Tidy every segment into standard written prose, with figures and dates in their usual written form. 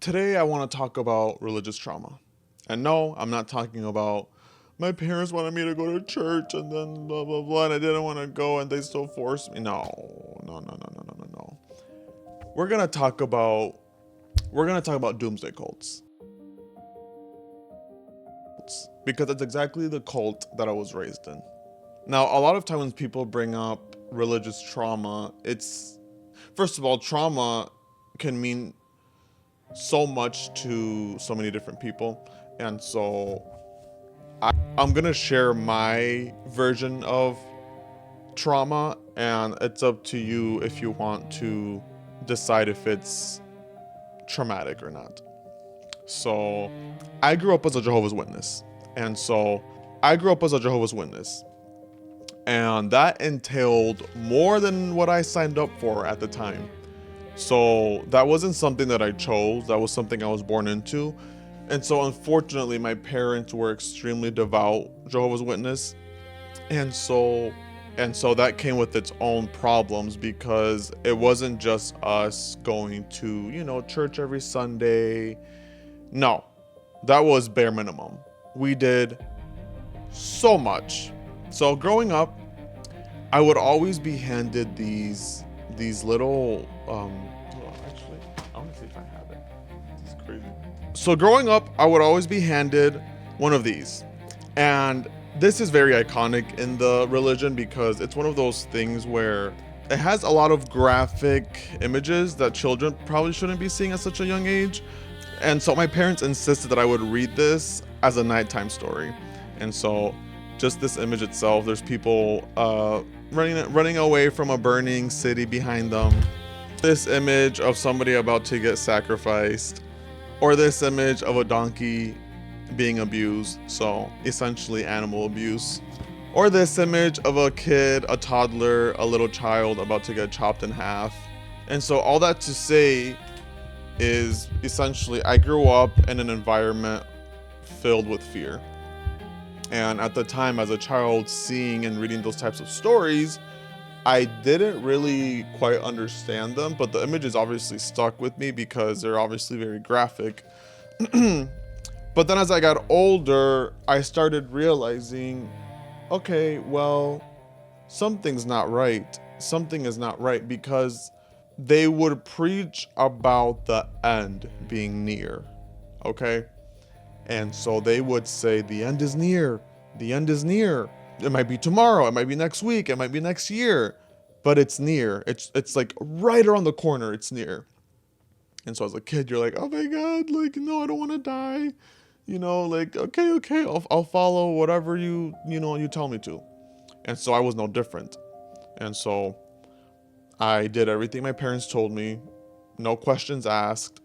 Today I want to talk about religious trauma. And no, I'm not talking about my parents wanted me to go to church and then blah blah blah and I didn't want to go and they still forced me. No. We're gonna talk about doomsday cults. Because that's exactly the cult that I was raised in. Now, a lot of times when people bring up religious trauma, it's first of all, trauma can mean so much to so many different people. And so I'm gonna share my version of trauma, and it's up to you if you want to decide if it's traumatic or not. So I grew up as a Jehovah's Witness. And so I grew up as a Jehovah's Witness. And that entailed more than what I signed up for at the time. So that wasn't something that I chose, that was something I was born into. And so unfortunately, my parents were extremely devout Jehovah's Witness. And so that came with its own problems because it wasn't just us going to, church every Sunday. No, that was bare minimum. We did so much. So growing up, I would always be handed these little actually, I want to see if I have it. This is crazy. So growing up, I would always be handed one of these. And this is very iconic in the religion because it's one of those things where it has a lot of graphic images that children probably shouldn't be seeing at such a young age. And so my parents insisted that I would read this as a nighttime story. And so just this image itself, there's people running away from a burning city behind them. This image of somebody about to get sacrificed, or this image of a donkey being abused, so essentially animal abuse, or this image of a kid, a toddler, a little child about to get chopped in half. And so all that to say is essentially I grew up in an environment filled with fear. And at the time, as a child, seeing and reading those types of stories, I didn't really quite understand them, but the images obviously stuck with me because they're obviously very graphic. But then as I got older, I started realizing, okay, well, something's not right. Something is not right because they would preach about the end being near, okay? And so they would say, the end is near. The end is near. It might be tomorrow. It might be next week. It might be next year. But it's near. It's like right around the corner. It's near. And so as a kid, you're like, oh my God, like, no, I don't want to die. Okay, I'll follow whatever you tell me to. And so I was no different. And so I did everything my parents told me. No questions asked.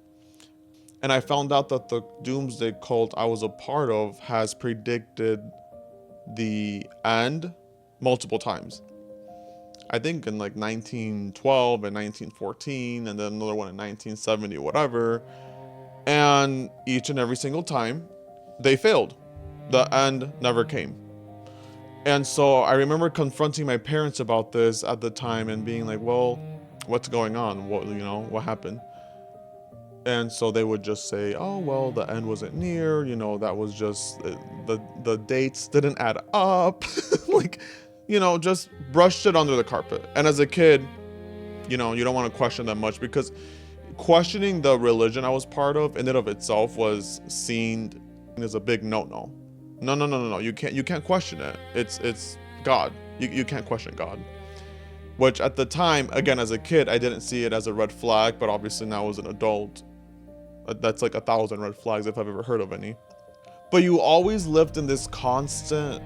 And I found out that the doomsday cult I was a part of has predicted the end multiple times. I think in like 1912 and 1914, and then another one in 1970, whatever. And each and every single time, they failed. The end never came. And so I remember confronting my parents about this at the time and being like, well, what's going on? What happened? And so they would just say, oh, well, the end wasn't near. That was just the dates didn't add up. Just brushed it under the carpet. And as a kid, you don't want to question that much because questioning the religion I was part of in and of itself was seen as a big no. No. You can't question it. It's God. You can't question God. Which at the time, again, as a kid, I didn't see it as a red flag, but obviously now as an adult, that's like 1,000 red flags if I've ever heard of any. But you always lived in this constant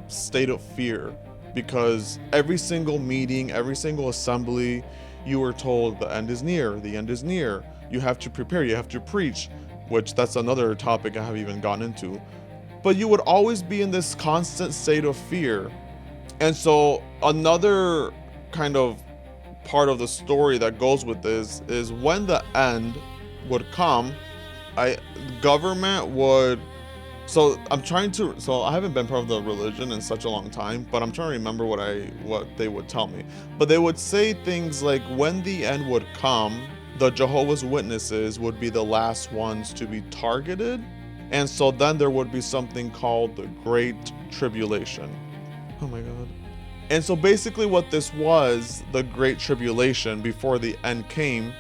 state of fear because every single meeting, every single assembly, you were told the end is near, the end is near. You have to prepare, you have to preach, which that's another topic I haven't even gotten into. But you would always be in this constant state of fear. And so another kind of part of the story that goes with this is when the end would come, government would, so I haven't been part of the religion in such a long time, but I'm trying to remember what they would tell me. But they would say things like when the end would come, the Jehovah's Witnesses would be the last ones to be targeted. And so then there would be something called the Great Tribulation. Oh my God. And so basically what this was, the Great Tribulation, before the end came,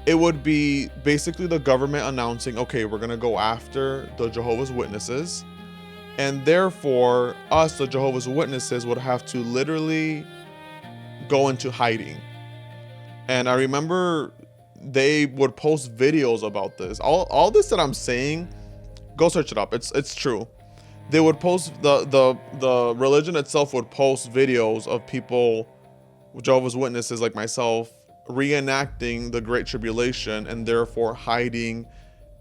it would be basically the government announcing, okay, we're going to go after the Jehovah's Witnesses. And therefore, us, the Jehovah's Witnesses, would have to literally go into hiding. And I remember they would post videos about this. All this that I'm saying, go search it up. It's true. They would post, the religion itself would post videos of people, Jehovah's Witnesses like myself, reenacting the Great Tribulation and therefore hiding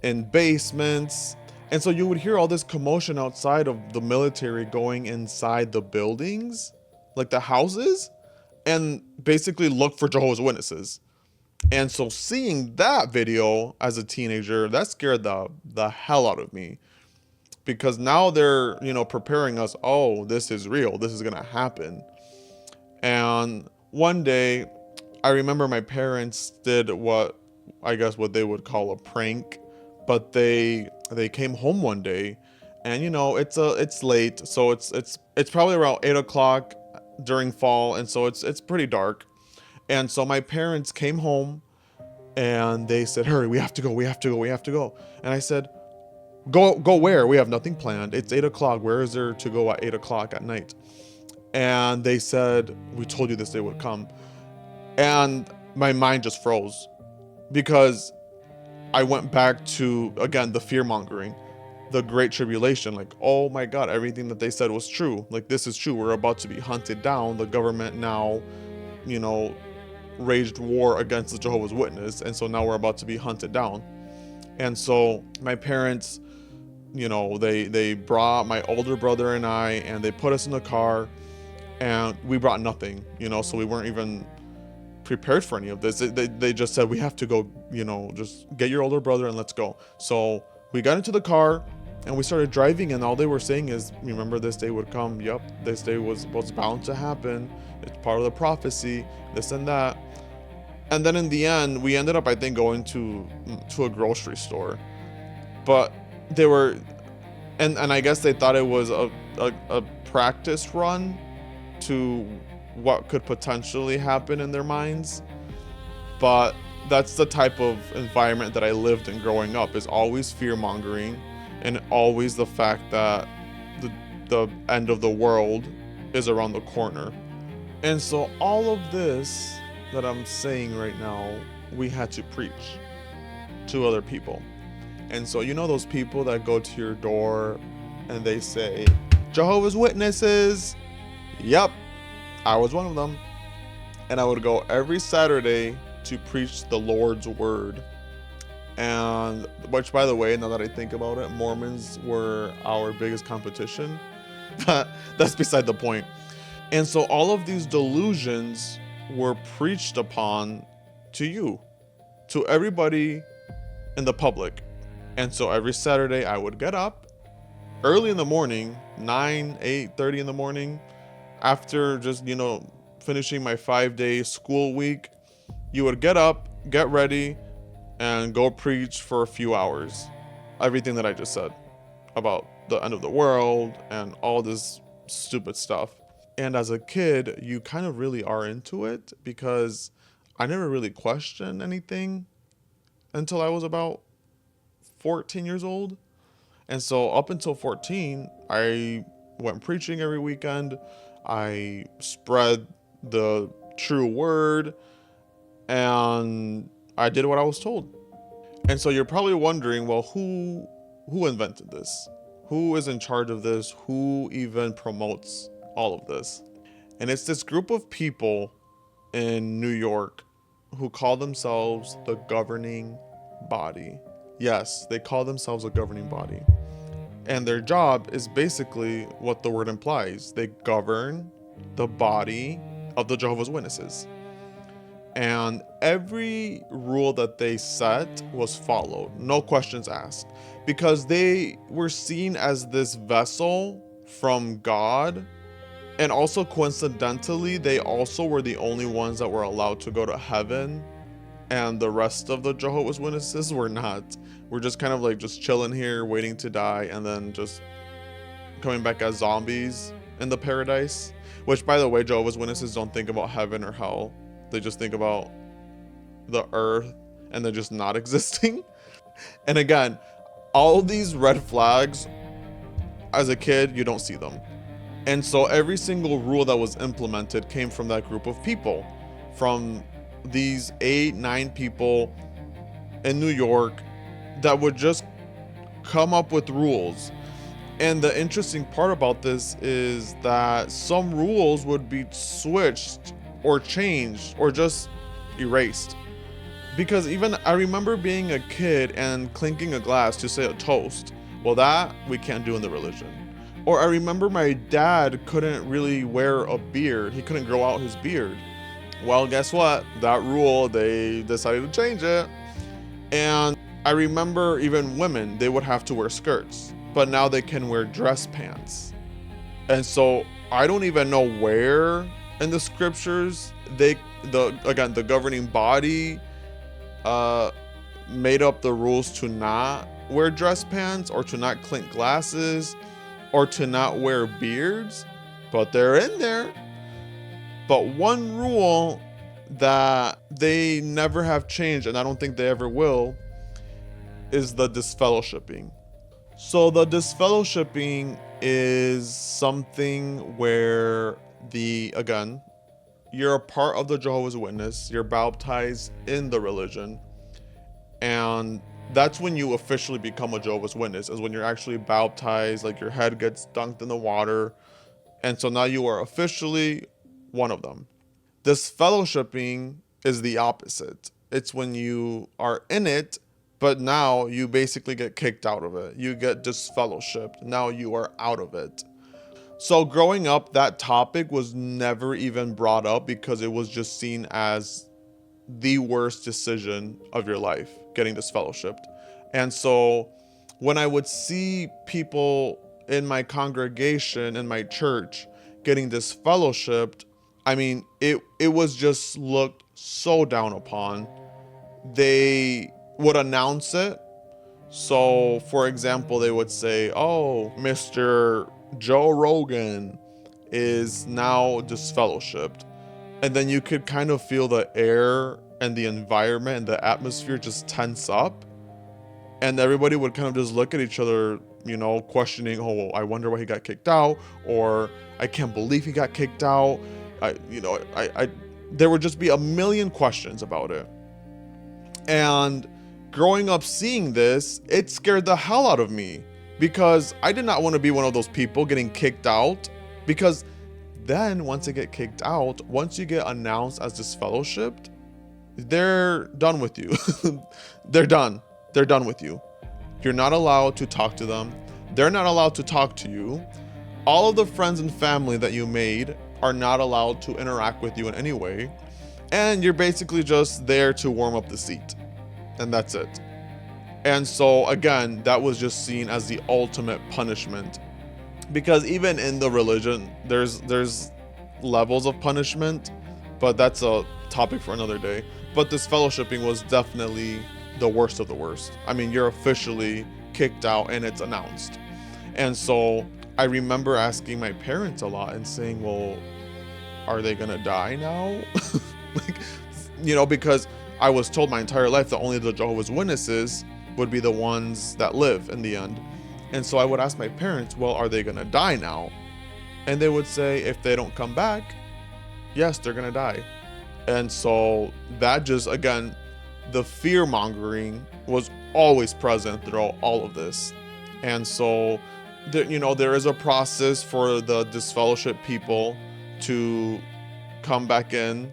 in basements. And so you would hear all this commotion outside of the military going inside the buildings, like the houses, and basically look for Jehovah's Witnesses. And so seeing that video as a teenager, that scared the hell out of me, because now they're, preparing us, oh, this is real, this is gonna happen. And one day I remember my parents did what they would call a prank, but they came home one day, and it's late, so it's probably around 8 o'clock during fall, and so it's pretty dark. And so my parents came home and they said, hurry, we have to go. And I said, go where? We have nothing planned. It's 8 o'clock. Where is there to go at 8 o'clock at night? And they said, we told you this day would come. And my mind just froze, because I went back to, again, the fear mongering, the Great Tribulation. Like, oh my God, everything that they said was true. Like, this is true. We're about to be hunted down. The government now, waged war against the Jehovah's Witness. And so now we're about to be hunted down. And so my parents, they brought my older brother and I, and they put us in the car, and we brought nothing, so we weren't even prepared for any of this. They just said, we have to go, just get your older brother and let's go. So we got into the car and we started driving, and all they were saying is, remember, this day would come. Yep, this day was bound to happen. It's part of the prophecy, this and that. And then in the end, we ended up, I think, going to a grocery store. But they were, and I guess they thought it was a practice run to what could potentially happen in their minds. But that's the type of environment that I lived in growing up, is always fear mongering, and always the fact that the end of the world is around the corner. And so all of this that I'm saying right now, we had to preach to other people. And so those people that go to your door and they say, Jehovah's Witnesses. Yep, I was one of them. And I would go every Saturday to preach the Lord's word. And which, by the way, now that I think about it, Mormons were our biggest competition. But that's beside the point. And so all of these delusions were preached upon to you, to everybody in the public. And so every Saturday I would get up early in the morning, 8:30 in the morning, after just, finishing my 5-day school week. You would get up, get ready, and go preach for a few hours. Everything that I just said about the end of the world and all this stupid stuff. And as a kid, you kind of really are into it, because I never really questioned anything until I was about 14 years old. And so up until 14, I went preaching every weekend. I spread the true word, and I did what I was told. And so you're probably wondering, well, who invented this? Who is in charge of this? Who even promotes all of this? And it's this group of people in New York who call themselves the governing body. Yes, they call themselves a governing body. And their job is basically what the word implies. They govern the body of the Jehovah's Witnesses. And every rule that they set was followed, no questions asked, because they were seen as this vessel from God. And also, coincidentally, they also were the only ones that were allowed to go to heaven and the rest of the Jehovah's Witnesses were not. We're just kind of like just chilling here, waiting to die, and then just coming back as zombies in the paradise. Which, by the way, Jehovah's Witnesses don't think about heaven or hell. They just think about the earth and they're just not existing. And again, all these red flags, as a kid, you don't see them. And so every single rule that was implemented came from that group of people, from these 8-9 people in New York that would just come up with rules. And the interesting part about this is that some rules would be switched or changed or just erased. Because even I remember being a kid and clinking a glass to say a toast. Well, that we can't do in the religion. Or I remember my dad couldn't really wear a beard. He couldn't grow out his beard. Well, guess what? That rule, they decided to change it. And I remember even women, they would have to wear skirts, but now they can wear dress pants. And so I don't even know where in the scriptures the governing body made up the rules to not wear dress pants or to not clink glasses or to not wear beards, but they're in there. But one rule that they never have changed, and I don't think they ever will, is the disfellowshipping. So the disfellowshipping is something where you're a part of the Jehovah's Witness, you're baptized in the religion, and that's when you officially become a Jehovah's Witness, is when you're actually baptized, like your head gets dunked in the water, and so now you are officially one of them. Disfellowshipping is the opposite. It's when you are in it, but now you basically get kicked out of it. You get disfellowshipped. Now you are out of it. So growing up, that topic was never even brought up because it was just seen as the worst decision of your life, getting disfellowshipped. And so when I would see people in my congregation, in my church, getting disfellowshipped, I mean, it was just looked so down upon. They would announce it. So, for example, they would say, oh, Mr. Joe Rogan is now disfellowshipped. And then you could kind of feel the air and the environment and the atmosphere just tense up. And everybody would kind of just look at each other, questioning, oh, I wonder why he got kicked out, or I can't believe he got kicked out. There would just be a million questions about it. And growing up seeing this, it scared the hell out of me because I did not want to be one of those people getting kicked out, because then once you get kicked out, once you get announced as disfellowshipped, they're done with you. They're done with you. You're not allowed to talk to them. They're not allowed to talk to you. All of the friends and family that you made are not allowed to interact with you in any way. And you're basically just there to warm up the seat. And that's it. And so again, that was just seen as the ultimate punishment. Because even in the religion, there's levels of punishment, but that's a topic for another day. But disfellowshipping was definitely the worst of the worst. I mean, you're officially kicked out and it's announced. And so I remember asking my parents a lot and saying, well, are they gonna die now? Because I was told my entire life that only the Jehovah's Witnesses would be the ones that live in the end. And so I would ask my parents, well, are they gonna die now? And they would say, if they don't come back, yes, they're gonna die. And so that just, again, the fear mongering was always present throughout all of this. And so, there is a process for the disfellowship people to come back in.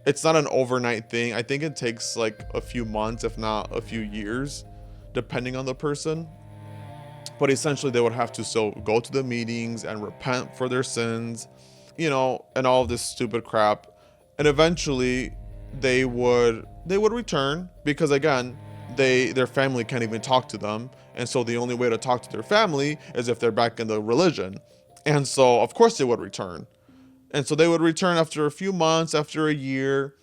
It's not an overnight thing. I think it takes like a few months, if not a few years, depending on the person. But essentially they would have to still go to the meetings and repent for their sins, and all of this stupid crap. And eventually they would return, because again, their family can't even talk to them. And so the only way to talk to their family is if they're back in the religion. And so of course they would return. And so they would return after a few months, after a year.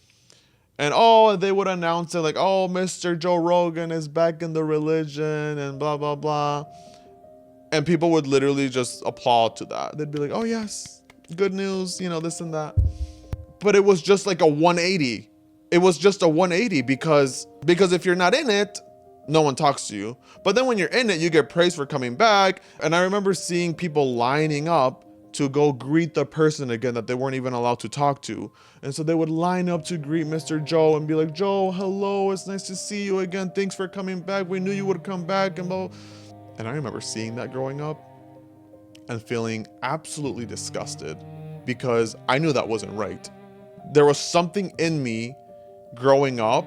And oh, they would announce it like, oh, Mr. Joe Rogan is back in the religion and blah, blah, blah. And people would literally just applaud to that. They'd be like, oh, yes, good news, this and that. But it was just like a 180. It was just a 180 because if you're not in it, no one talks to you. But then when you're in it, you get praised for coming back. And I remember seeing people lining up to go greet the person again that they weren't even allowed to talk to. And so they would line up to greet Mr. Joe and be like, Joe, hello, it's nice to see you again. Thanks for coming back. We knew you would come back. And I remember seeing that growing up and feeling absolutely disgusted because I knew that wasn't right. There was something in me growing up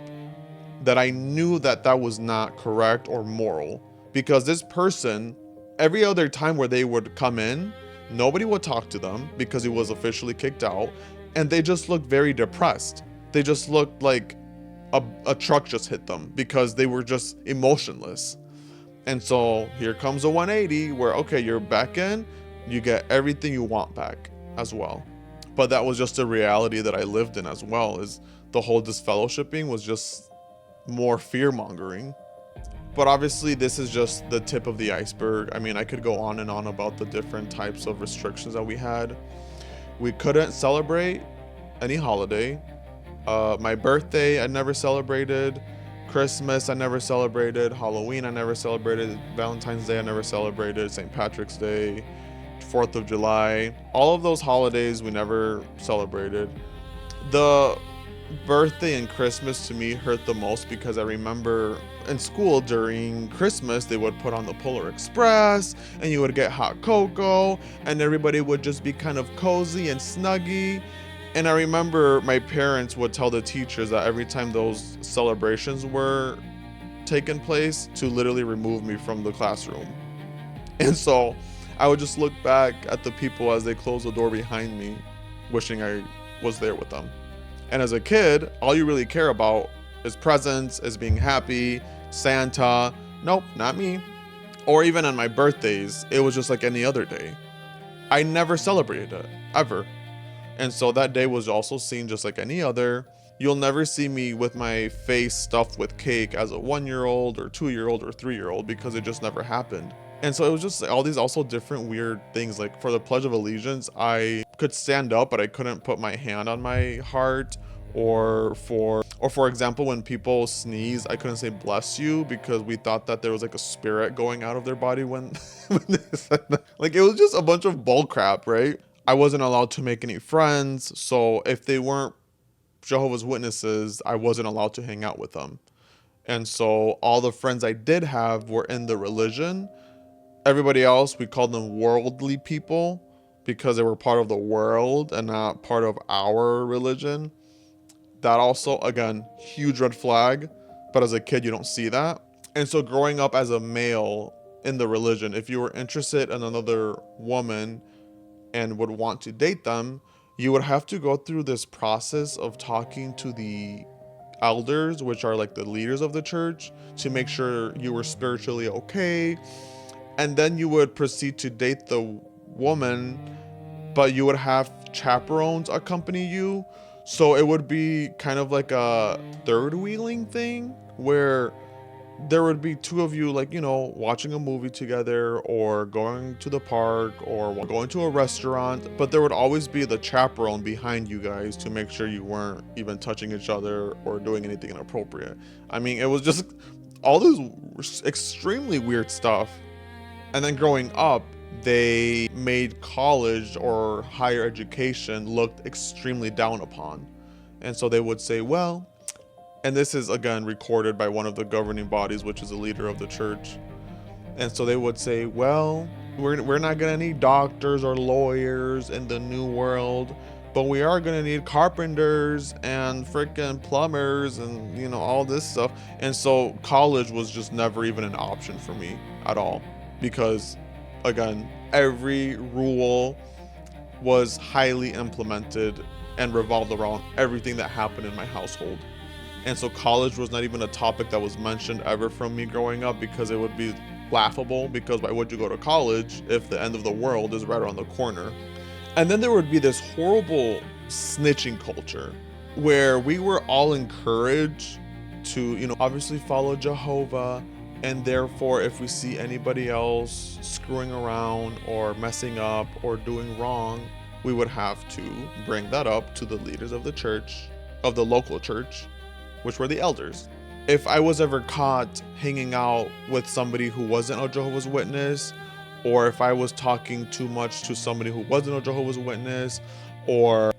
that I knew that was not correct or moral, because this person, every other time where they would come in, nobody would talk to them because he was officially kicked out, and they just looked very depressed. They just looked like a truck just hit them because they were just emotionless. And so here comes a 180 where, okay, you're back in, you get everything you want back as well. But that was just a reality that I lived in as well, is the whole disfellowshipping was just more fear-mongering. But obviously this is just the tip of the iceberg. I mean, I could go on and on about the different types of restrictions that we had. We couldn't celebrate any holiday. My birthday, I never celebrated. Christmas, I never celebrated. Halloween, I never celebrated. Valentine's Day, I never celebrated. St. Patrick's Day, 4th of July. All of those holidays we never celebrated. The birthday and Christmas to me hurt the most because I remember in school during Christmas they would put on the Polar Express and you would get hot cocoa and everybody would just be kind of cozy and snuggy. And I remember my parents would tell the teachers that every time those celebrations were taking place to literally remove me from the classroom. And so I would just look back at the people as they closed the door behind me, wishing I was there with them. And as a kid, all you really care about is presents, is being happy, Santa. Nope, not me. Or even on my birthdays, it was just like any other day. I never celebrated it, ever. And so that day was also seen just like any other. You'll never see me with my face stuffed with cake as a 1-year-old or 2-year-old or 3-year-old because it just never happened. And so it was just all these also different weird things. Like for the Pledge of Allegiance, I could stand up, but I couldn't put my hand on my heart. Or for example, when people sneeze, I couldn't say bless you because we thought that there was like a spirit going out of their body when they said that. Like it was just a bunch of bull crap, right? I wasn't allowed to make any friends. So if they weren't Jehovah's Witnesses, I wasn't allowed to hang out with them. And so all the friends I did have were in the religion. Everybody else, we called them worldly people because they were part of the world and not part of our religion. That also, again, huge red flag. But as a kid, you don't see that. And so growing up as a male in the religion, if you were interested in another woman and would want to date them, you would have to go through this process of talking to the elders, which are like the leaders of the church, to make sure you were spiritually okay. And then you would proceed to date the woman, but you would have chaperones accompany you. So it would be kind of like a third wheeling thing where there would be two of you, like, watching a movie together or going to the park or going to a restaurant. But there would always be the chaperone behind you guys to make sure you weren't even touching each other or doing anything inappropriate. I mean, it was just all this extremely weird stuff. And then growing up, they made college or higher education looked extremely down upon. And so they would say, well, and this is again recorded by one of the governing bodies, which is a leader of the church. And so they would say, well, we're not going to need doctors or lawyers in the new world, but we are going to need carpenters and freaking plumbers and, all this stuff. And so college was just never even an option for me at all. Because, again, every rule was highly implemented and revolved around everything that happened in my household. And so college was not even a topic that was mentioned ever from me growing up because it would be laughable, because why would you go to college if the end of the world is right around the corner? And then there would be this horrible snitching culture where we were all encouraged to, obviously follow Jehovah. And therefore, if we see anybody else screwing around or messing up or doing wrong, we would have to bring that up to the leaders of the church, of the local church, which were the elders. If I was ever caught hanging out with somebody who wasn't a Jehovah's Witness, or if I was talking too much to somebody who wasn't a Jehovah's Witness, or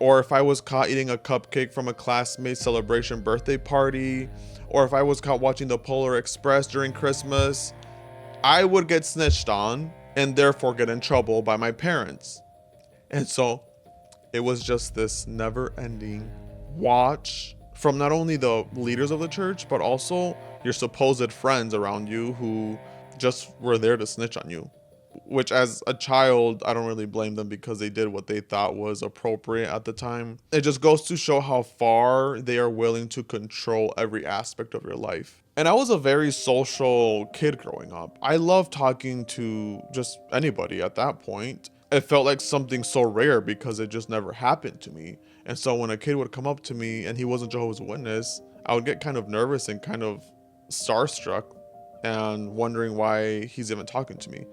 if I was caught eating a cupcake from a classmate's celebration birthday party, or if I was caught watching the Polar Express during Christmas, I would get snitched on and therefore get in trouble by my parents. And so it was just this never-ending watch from not only the leaders of the church, but also your supposed friends around you who just were there to snitch on you. Which, as a child, I don't really blame them, because they did what they thought was appropriate at the time. It just goes to show how far they are willing to control every aspect of your life. And I was a very social kid growing up. I loved talking to just anybody at that point. It felt like something so rare because it just never happened to me. And so when a kid would come up to me and he wasn't Jehovah's Witness, I would get kind of nervous and kind of starstruck and wondering why he's even talking to me.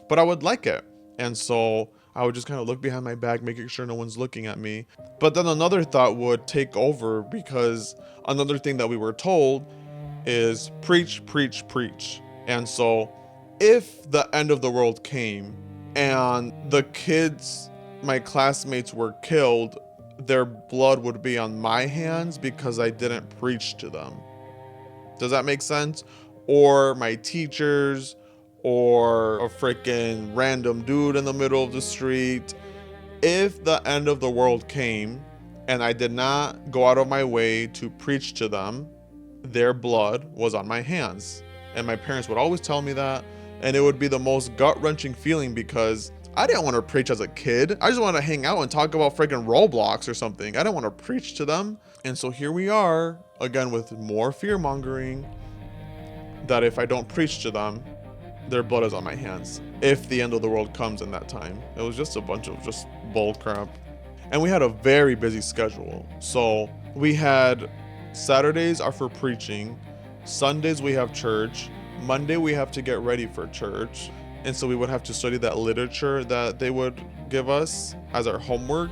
But I would like it. And so I would just kind of look behind my back, making sure no one's looking at me. But then another thought would take over, because another thing that we were told is preach, preach, preach. And so if the end of the world came and the kids, my classmates, were killed, their blood would be on my hands because I didn't preach to them. Does that make sense? Or my teachers, or a freaking random dude in the middle of the street. If the end of the world came and I did not go out of my way to preach to them, their blood was on my hands. And my parents would always tell me that, and it would be the most gut-wrenching feeling, because I didn't want to preach as a kid. I just want to hang out and talk about freaking Roblox or something. I didn't want to preach to them. And so here we are again with more fear-mongering, that if I don't preach to them, their blood is on my hands if the end of the world comes in that time. It was just a bunch of just bull crap. And we had a very busy schedule. So we had Saturdays are for preaching, Sundays we have church, Monday we have to get ready for church. And so we would have to study that literature that they would give us as our homework,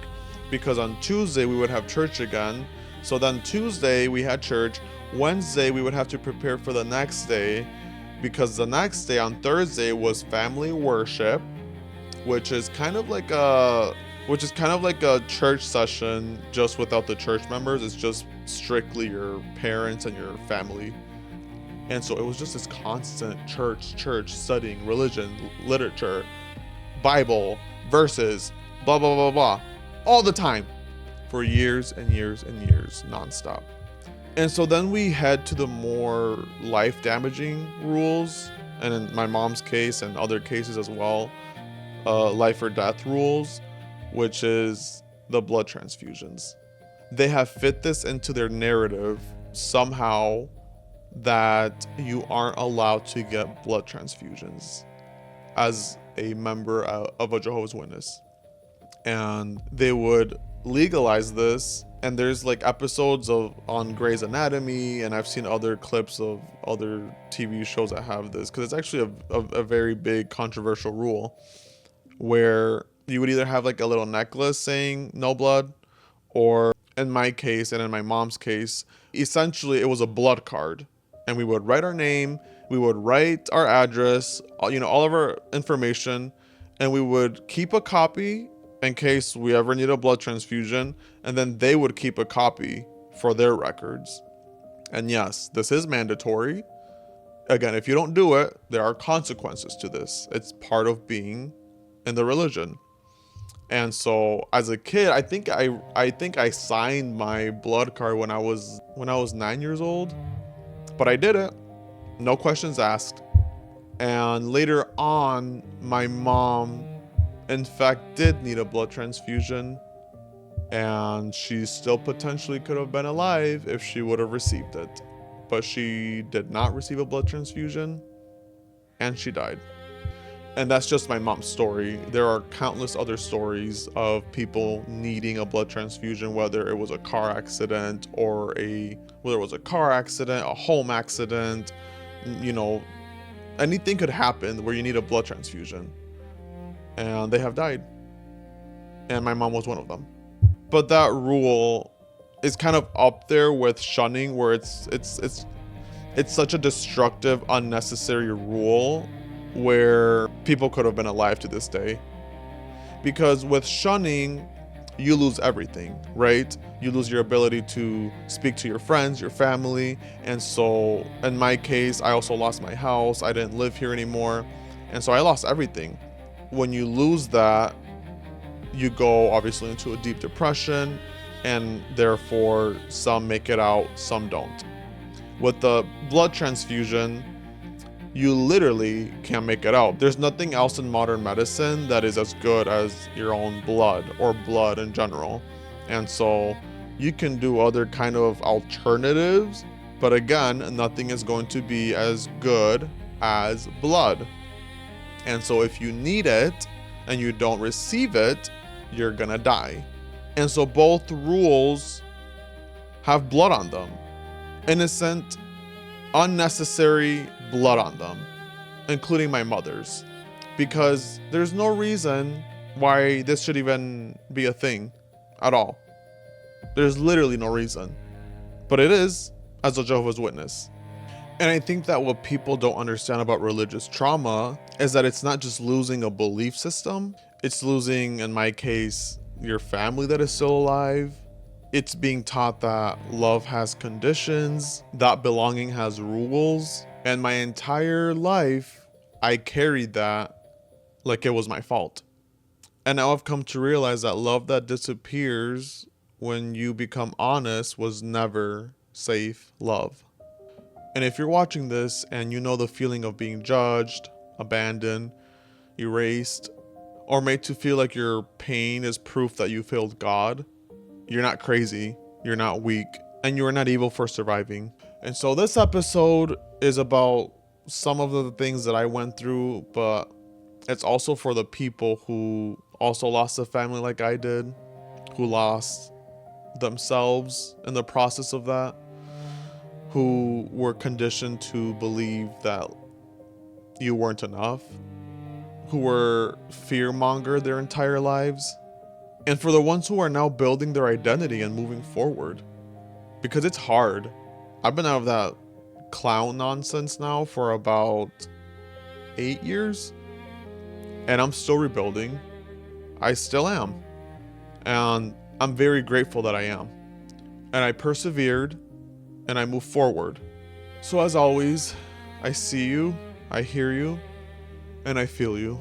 because on Tuesday we would have church again. So then Tuesday we had church, Wednesday we would have to prepare for the next day, because the next day on Thursday was family worship, which is kind of like a church session, just without the church members. It's just strictly your parents and your family. And so it was just this constant church studying religion, literature, Bible, verses, blah blah blah blah, all the time for years and years and years nonstop. And so then we head to the more life-damaging rules, and in my mom's case and other cases as well, life or death rules, which is the blood transfusions. They have fit this into their narrative somehow, that you aren't allowed to get blood transfusions as a member of a Jehovah's Witness. And they would legalize this. And there's like episodes on Grey's Anatomy, and I've seen other clips of other TV shows that have this, because it's actually a very big controversial rule, where you would either have like a little necklace saying no blood, or in my case and in my mom's case, essentially it was a blood card, and we would write our name, we would write our address, all of our information, and we would keep a copy in case we ever need a blood transfusion, and then they would keep a copy for their records. And yes, this is mandatory. Again, if you don't do it, there are consequences to this. It's part of being in the religion. And so as a kid, I think I signed my blood card when I was 9 years old, but I did it, no questions asked. And later on, my mom in fact did need a blood transfusion, and she still potentially could have been alive if she would have received it, but she did not receive a blood transfusion, and she died. And that's just my mom's story. There are countless other stories of people needing a blood transfusion, whether it was a car accident a home accident, anything could happen where you need a blood transfusion. And they have died. And my mom was one of them. But that rule is kind of up there with shunning, where it's such a destructive, unnecessary rule where people could have been alive to this day. Because with shunning, you lose everything, right? You lose your ability to speak to your friends, your family. And so in my case, I also lost my house. I didn't live here anymore. And so I lost everything. When you lose that, you go obviously into a deep depression, and therefore some make it out, some don't. With the blood transfusion, you literally can't make it out. There's nothing else in modern medicine that is as good as your own blood, or blood in general. And so you can do other kind of alternatives, but again, nothing is going to be as good as blood. And so if you need it and you don't receive it, you're gonna die. And so both rules have blood on them. Innocent, unnecessary blood on them, including my mother's, because there's no reason why this should even be a thing at all. There's literally no reason, but it is, as a Jehovah's Witness. And I think that what people don't understand about religious trauma is that it's not just losing a belief system, it's losing, in my case, your family that is still alive. It's being taught that love has conditions, that belonging has rules. And my entire life, I carried that like it was my fault. And now I've come to realize that love that disappears when you become honest was never safe love. And if you're watching this and you know the feeling of being judged, abandoned, erased, or made to feel like your pain is proof that you failed God, you're not crazy, you're not weak, and you are not evil for surviving. And so this episode is about some of the things that I went through, but it's also for the people who also lost a family like I did, who lost themselves in the process of that, who were conditioned to believe that you weren't enough, who were fear-mongered their entire lives, and for the ones who are now building their identity and moving forward. Because it's hard. I've been out of that clown nonsense now for about 8 years, and I'm still rebuilding. I still am. And I'm very grateful that I am. And I persevered, and I moved forward. So as always, I see you, I hear you, and I feel you.